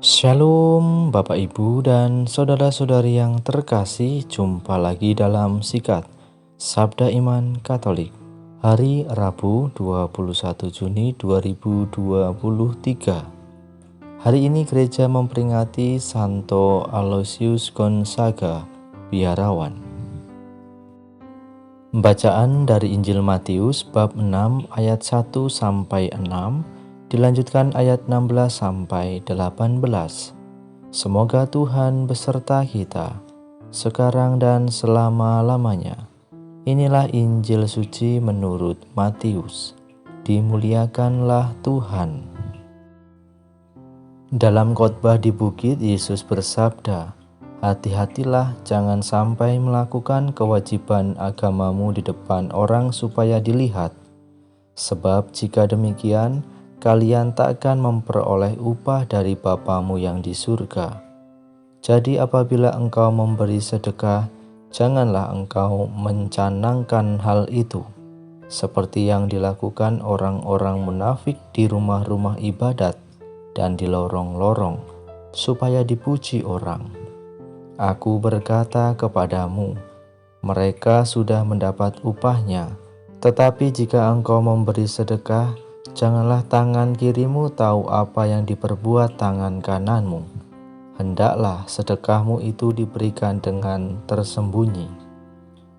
Shalom Bapak Ibu dan saudara-saudari yang terkasih, jumpa lagi dalam Sikat Sabda Iman Katolik. Hari Rabu 21 Juni 2023. Hari ini gereja memperingati Santo Aloysius Gonzaga, biarawan. Bacaan dari Injil Matius bab 6 ayat 1 sampai 6, dilanjutkan ayat 16 sampai 18. Semoga Tuhan beserta kita, sekarang dan selama-lamanya. Inilah Injil suci menurut Matius. Dimuliakanlah Tuhan. Dalam khotbah di bukit, Yesus bersabda, "Hati-hatilah, jangan sampai melakukan kewajiban agamamu di depan orang supaya dilihat. Sebab jika demikian, kalian tak akan memperoleh upah dari Bapamu yang di surga. Jadi apabila engkau memberi sedekah, janganlah engkau mencanangkan hal itu, seperti yang dilakukan orang-orang munafik di rumah-rumah ibadat dan di lorong-lorong, supaya dipuji orang. Aku berkata kepadamu, mereka sudah mendapat upahnya. Tetapi jika engkau memberi sedekah, janganlah tangan kirimu tahu apa yang diperbuat tangan kananmu. Hendaklah sedekahmu itu diberikan dengan tersembunyi.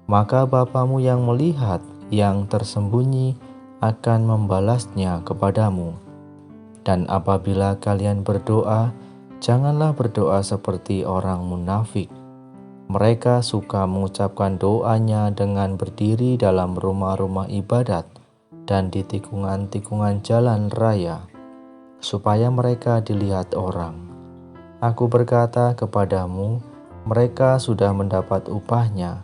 Maka Bapamu yang melihat yang tersembunyi akan membalasnya kepadamu. Dan apabila kalian berdoa, janganlah berdoa seperti orang munafik. Mereka suka mengucapkan doanya dengan berdiri dalam rumah-rumah ibadat dan di tikungan-tikungan jalan raya, supaya mereka dilihat orang. Aku berkata kepadamu, mereka sudah mendapat upahnya.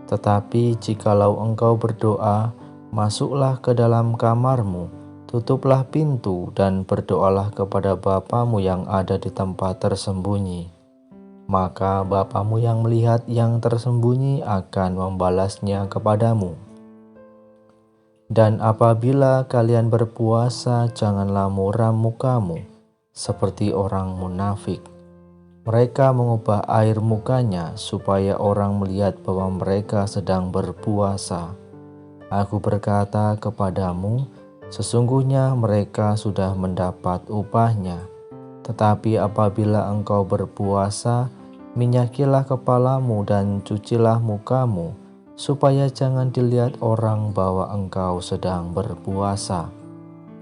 Tetapi jikalau engkau berdoa, masuklah ke dalam kamarmu, tutuplah pintu dan berdoalah kepada Bapamu yang ada di tempat tersembunyi. Maka Bapamu yang melihat yang tersembunyi akan membalasnya kepadamu. Dan apabila kalian berpuasa, janganlah muram mukamu, seperti orang munafik. Mereka mengubah air mukanya supaya orang melihat bahwa mereka sedang berpuasa. Aku berkata kepadamu, sesungguhnya mereka sudah mendapat upahnya. Tetapi apabila engkau berpuasa, minyakilah kepalamu dan cucilah mukamu, supaya jangan dilihat orang bahwa engkau sedang berpuasa,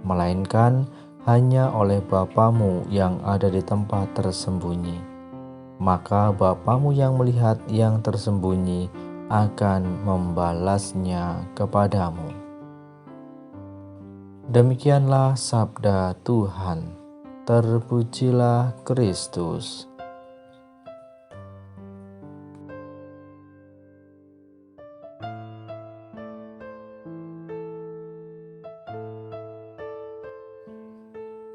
melainkan hanya oleh Bapamu yang ada di tempat tersembunyi. Maka Bapamu yang melihat yang tersembunyi akan membalasnya kepadamu." Demikianlah sabda Tuhan. Terpujilah Kristus.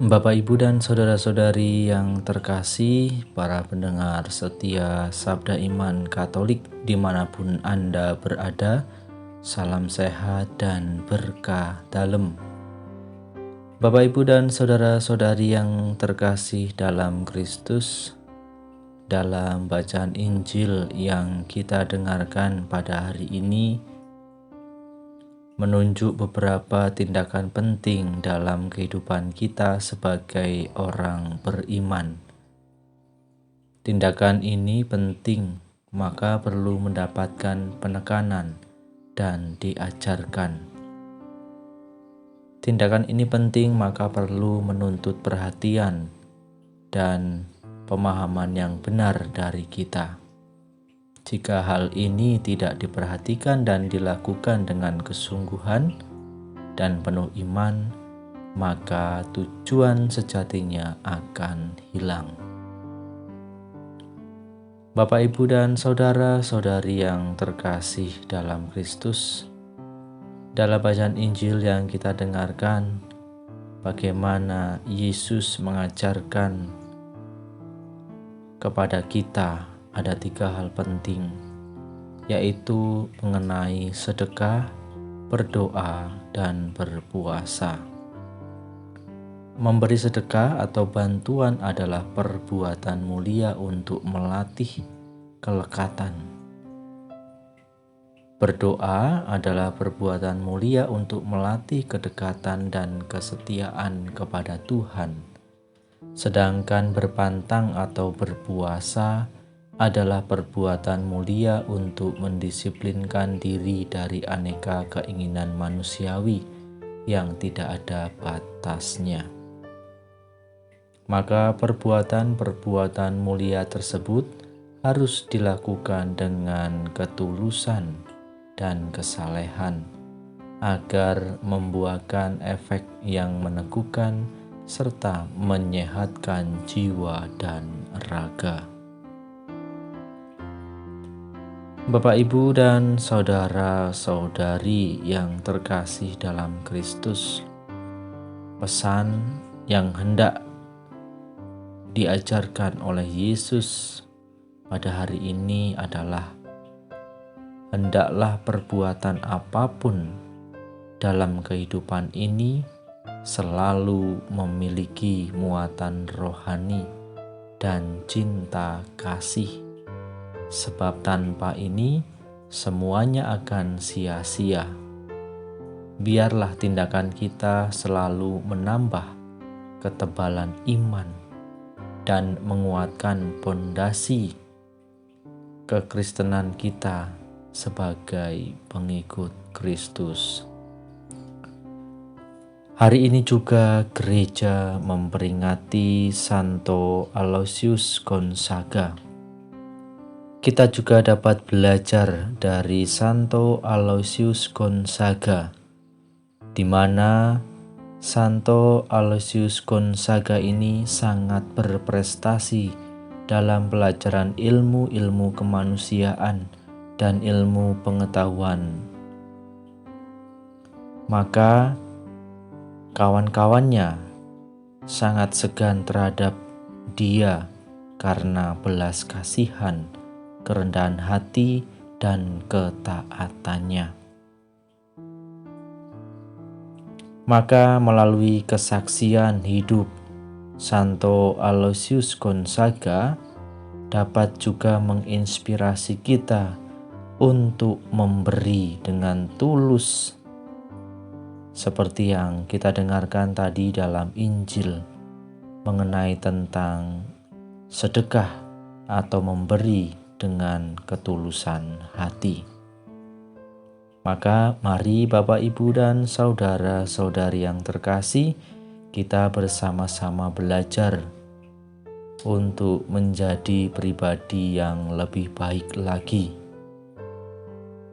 Bapak, Ibu, dan saudara-saudari yang terkasih, para pendengar setia Sabda Iman Katolik dimanapun Anda berada, salam sehat dan berkah dalam. Bapak, Ibu, dan saudara-saudari yang terkasih dalam Kristus, dalam bacaan Injil yang kita dengarkan pada hari ini menunjuk beberapa tindakan penting dalam kehidupan kita sebagai orang beriman. Tindakan ini penting, maka perlu mendapatkan penekanan dan diajarkan. Tindakan ini penting, maka perlu menuntut perhatian dan pemahaman yang benar dari kita. Jika hal ini tidak diperhatikan dan dilakukan dengan kesungguhan dan penuh iman, maka tujuan sejatinya akan hilang. Bapak, Ibu, dan saudara-saudari yang terkasih dalam Kristus, dalam bacaan Injil yang kita dengarkan, bagaimana Yesus mengajarkan kepada kita ada 3 hal penting, yaitu mengenai sedekah, berdoa, dan berpuasa. Memberi sedekah atau bantuan adalah perbuatan mulia untuk melatih kelekatan. Berdoa adalah perbuatan mulia untuk melatih kedekatan dan kesetiaan kepada Tuhan. Sedangkan berpantang atau berpuasa adalah perbuatan mulia untuk mendisiplinkan diri dari aneka keinginan manusiawi yang tidak ada batasnya. Maka perbuatan-perbuatan mulia tersebut harus dilakukan dengan ketulusan dan kesalehan agar membuahkan efek yang meneguhkan serta menyehatkan jiwa dan raga. Bapak, Ibu, dan saudara-saudari yang terkasih dalam Kristus, pesan yang hendak diajarkan oleh Yesus pada hari ini adalah hendaklah perbuatan apapun dalam kehidupan ini selalu memiliki muatan rohani dan cinta kasih, sebab tanpa ini semuanya akan sia-sia. Biarlah tindakan kita selalu menambah ketebalan iman dan menguatkan pondasi kekristenan kita sebagai pengikut Kristus. Hari ini juga gereja memperingati Santo Aloysius Gonzaga. Kita juga dapat belajar dari Santo Aloysius Gonzaga, di mana Santo Aloysius Gonzaga ini sangat berprestasi dalam pelajaran ilmu-ilmu kemanusiaan dan ilmu pengetahuan. Maka kawan-kawannya sangat segan terhadap dia karena belas kasihan, kerendahan hati, dan ketaatannya. Maka melalui kesaksian hidup Santo Aloysius Gonzaga dapat juga menginspirasi kita untuk memberi dengan tulus, seperti yang kita dengarkan tadi dalam Injil mengenai tentang sedekah atau memberi dengan ketulusan hati. Maka mari Bapak, Ibu, dan saudara-saudari yang terkasih, kita bersama-sama belajar untuk menjadi pribadi yang lebih baik lagi.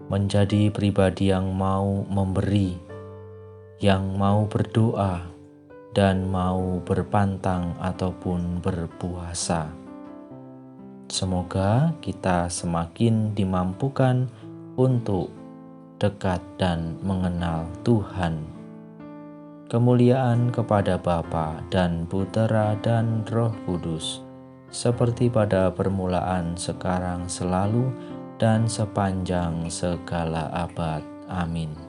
Menjadi pribadi yang mau memberi, yang mau berdoa, dan mau berpantang ataupun berpuasa. Semoga kita semakin dimampukan untuk dekat dan mengenal Tuhan. Kemuliaan kepada Bapa dan Putera dan Roh Kudus, seperti pada permulaan, sekarang, selalu, dan sepanjang segala abad. Amin.